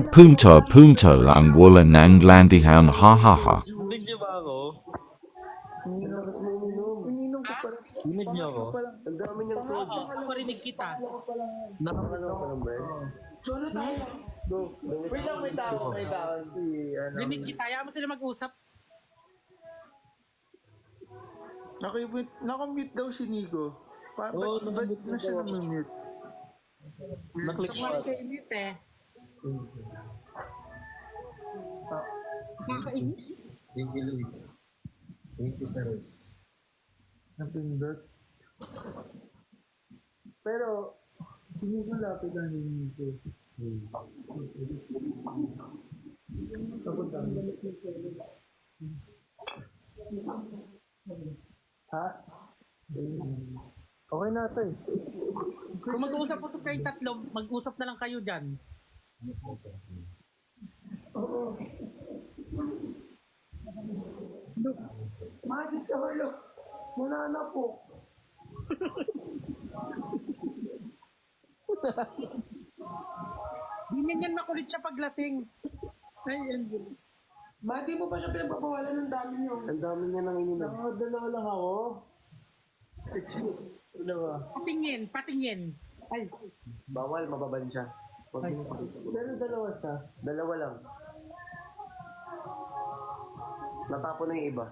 punto ang wala ng landihan hahaha. Rinig niyo ba ako? Lakas mo uminom. Ininom ko pa lang. Rinig niyo ako? Ang dami niyang soda. Ako rinig kita. Nakakalaw ka lang ba yan? Solo tayo. Go. Wait lang, may tao. May tao. Si, ano. Rinig kita. Hayaan mo sila mag-usap. Nakamute daw si Nico. Ba't nakamute na siya namimute? Naklik Sa mga kayo mute eh. Nakakainis. Thank you, Luis. Thank you, Saros. Napindot. Pero, si Nico lapit lang ni Nico. Ha? Okay na ito eh. Kung mag-uusap po kayong tatlo, mag-usap na lang kayo dyan. Masit ka halo. Muna na po. Di yan makulit siya paglasing. Ay, yan. Mati mo pa siya pinagpapawalan ng dami niyo. Ang dami niya nang ininom. Dalawa lang ako. Dalawa. Patingin. Ay, Bawal, mababan siya. Huwag mo pakita. Pero dalawa siya. Dalawa lang. Natapon na yung iba.